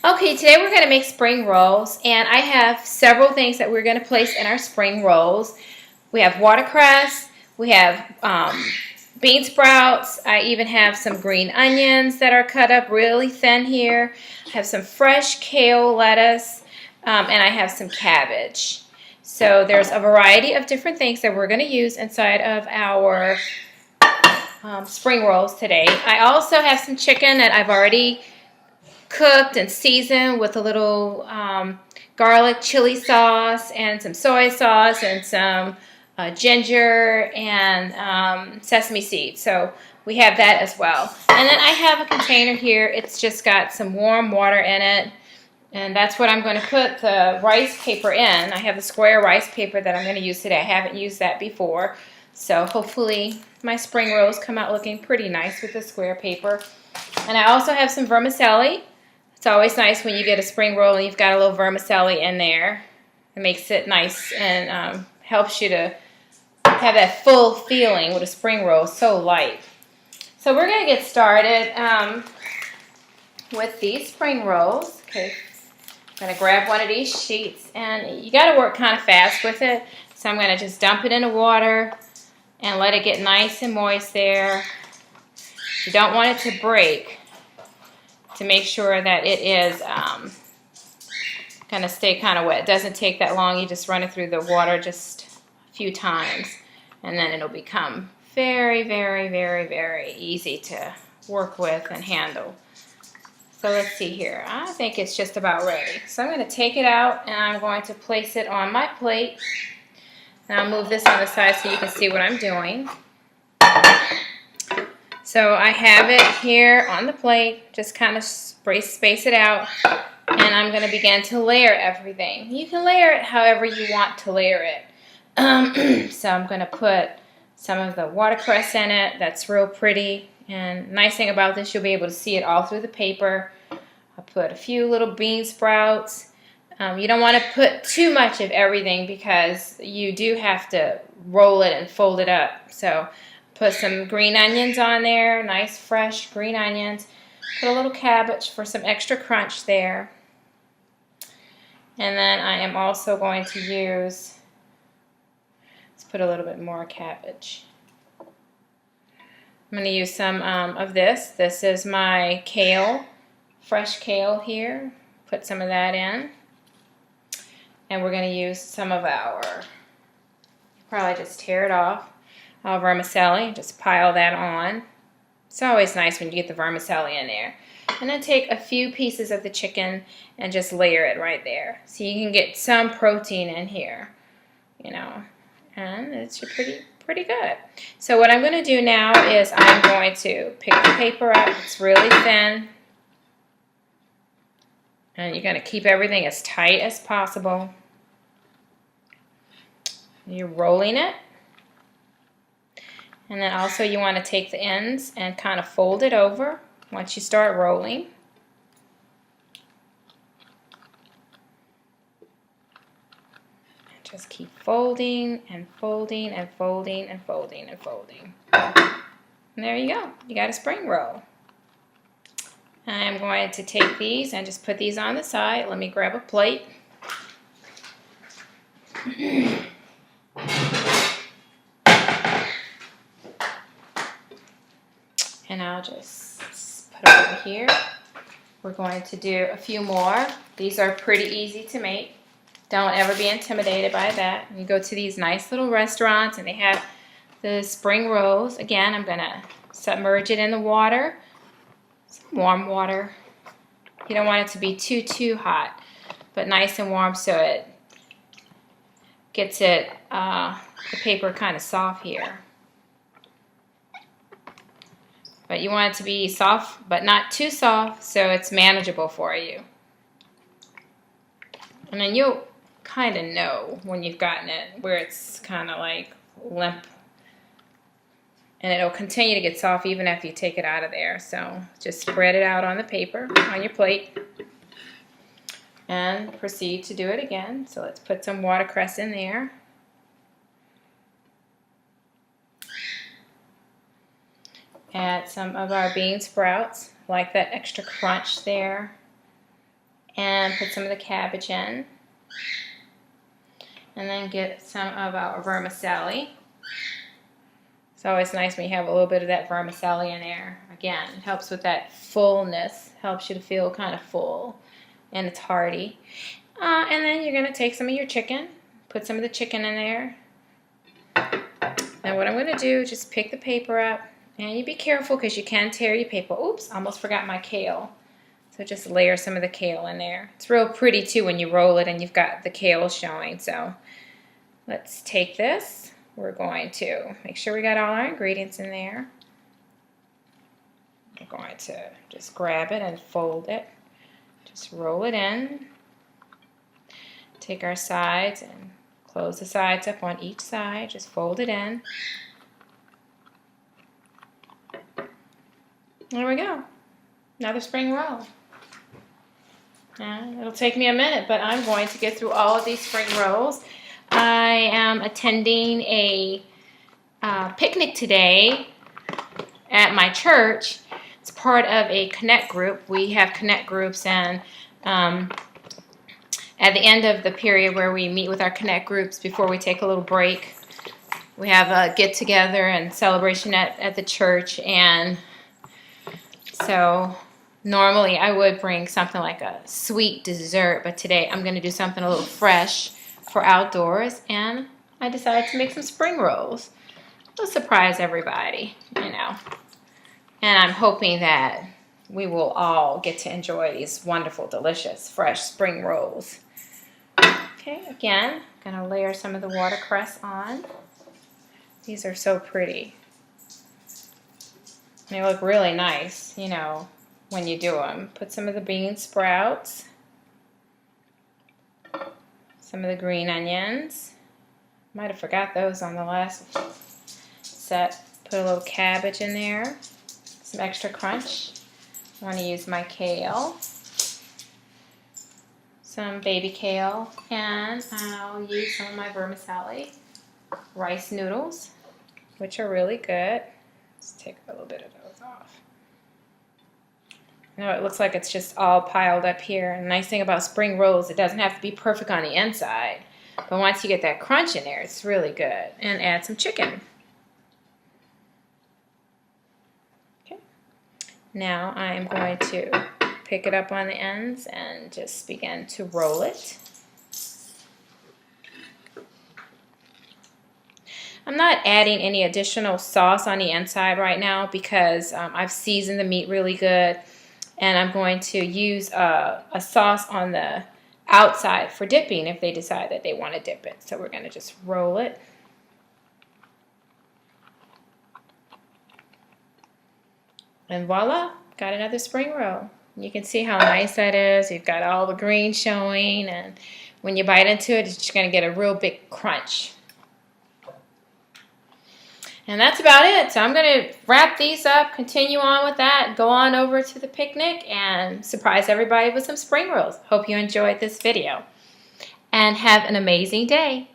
Okay, today we're going to make spring rolls, and I have several things that we're going to place in our spring rolls. We have watercress, we have bean sprouts, I even have some green onions that are cut up really thin here. I have some fresh kale lettuce, and I have some cabbage. So there's a variety of different things that we're going to use inside of our spring rolls today. I also have some chicken that I've already cooked and seasoned with a little garlic chili sauce and some soy sauce and some ginger and sesame seeds. So we have that as well. And then I have a container here. It's just got some warm water in it. And that's what I'm going to put the rice paper in. I have the square rice paper that I'm going to use today. I haven't used that before. So hopefully my spring rolls come out looking pretty nice with the square paper. And I also have some vermicelli. It's always nice when you get a spring roll and you've got a little vermicelli in there. It makes it nice and helps you to have that full feeling with a spring roll, so light. So we're going to get started with these spring rolls. Okay, I'm going to grab one of these sheets, and you got to work kind of fast with it. So I'm going to just dump it in the water and let it get nice and moist there. You don't want it to break, to make sure that it is going to stay kind of wet. It doesn't take that long. You just run it through the water just a few times, and then it'll become very, very, very, very easy to work with and handle. So let's see here. I think it's just about ready. So I'm going to take it out, and I'm going to place it on my plate. And I'll move this on the side so you can see what I'm doing. So I have it here on the plate, just kind of space it out, and I'm going to begin to layer everything. You can layer it however you want to layer it. So I'm going to put some of the watercress in it. That's real pretty, and nice thing about this, you'll be able to see it all through the paper. I put a few little bean sprouts. You don't want to put too much of everything because you do have to roll it and fold it up. So put some green onions on there, nice fresh green onions. Put a little cabbage for some extra crunch there. And then I am also going to use, let's put a little bit more cabbage. I'm going to use some of this. This is my kale, fresh kale here. Put some of that in. And we're going to use some of our, probably just tear it off, vermicelli, just pile that on. It's always nice when you get the vermicelli in there. And then take a few pieces of the chicken and just layer it right there. So you can get some protein in here, you know, and it's pretty good. So what I'm going to do now is I'm going to pick the paper up. It's really thin. And you're going to keep everything as tight as possible. You're rolling it. And then also you want to take the ends and kind of fold it over once you start rolling. And just keep folding and folding and folding and folding and folding. And there you go. You got a spring roll. I'm going to take these and just put these on the side. Let me grab a plate. And I'll just put it over here. We're going to do a few more. These are pretty easy to make. Don't ever be intimidated by that. You go to these nice little restaurants and they have the spring rolls. Again, I'm going to submerge it in the water. Warm water. You don't want it to be too hot, but nice and warm so it gets it the paper kind of soft here. But you want it to be soft, but not too soft, so it's manageable for you. And then you'll kind of know when you've gotten it where it's kind of like limp. And it'll continue to get soft even after you take it out of there. So just spread it out on the paper, on your plate. And proceed to do it again. So let's put some watercress in there. Add some of our bean sprouts. Like that extra crunch there. and put some of the cabbage in. And then get some of our vermicelli. It's always nice when you have a little bit of that vermicelli in there. Again, it helps with that fullness. Helps you to feel kind of full. And it's hearty. And then you're going to take some of your chicken. Put some of the chicken in there. Now what I'm going to do, just pick the paper up. And you be careful because you can tear your paper. Oops, almost forgot my kale. So just layer some of the kale in there. It's real pretty too when you roll it and you've got the kale showing. So let's take this. We're going to make sure we got all our ingredients in there. We're going to just grab it and fold it. Just roll it in. Take our sides and close the sides up on each side. Just fold it in. There we go. Another spring roll. It'll take me a minute, but I'm going to get through all of these spring rolls. I am attending a picnic today at my church. It's part of a connect group. We have connect groups, and at the end of the period where we meet with our connect groups before we take a little break, we have a get-together and celebration at the church. And so normally I would bring something like a sweet dessert, but today I'm going to do something a little fresh for outdoors, and I decided to make some spring rolls. It'll surprise everybody, you know. And I'm hoping that we will all get to enjoy these wonderful, delicious, fresh spring rolls. Okay, again, I'm going to layer some of the watercress on. These are so pretty. They look really nice, you know, when you do them. Put some of the bean sprouts, some of the green onions. Might have forgot those on the last set. Put a little cabbage in there, some extra crunch. I want to use my kale, some baby kale, and I'll use some of my vermicelli rice noodles, which are really good. Let's take a little bit of those off. You know, it looks like it's just all piled up here. And the nice thing about spring rolls, it doesn't have to be perfect on the inside. But once you get that crunch in there, it's really good. And add some chicken. Okay. Now I'm going to pick it up on the ends and just begin to roll it. I'm not adding any additional sauce on the inside right now because I've seasoned the meat really good. And I'm going to use a sauce on the outside for dipping if they decide that they want to dip it. So we're going to just roll it. And voila, got another spring roll. You can see how nice that is. You've got all the green showing, and when you bite into it, it's just going to get a real big crunch. And that's about it. So I'm going to wrap these up, continue on with that, go on over to the picnic, and surprise everybody with some spring rolls. Hope you enjoyed this video. And have an amazing day.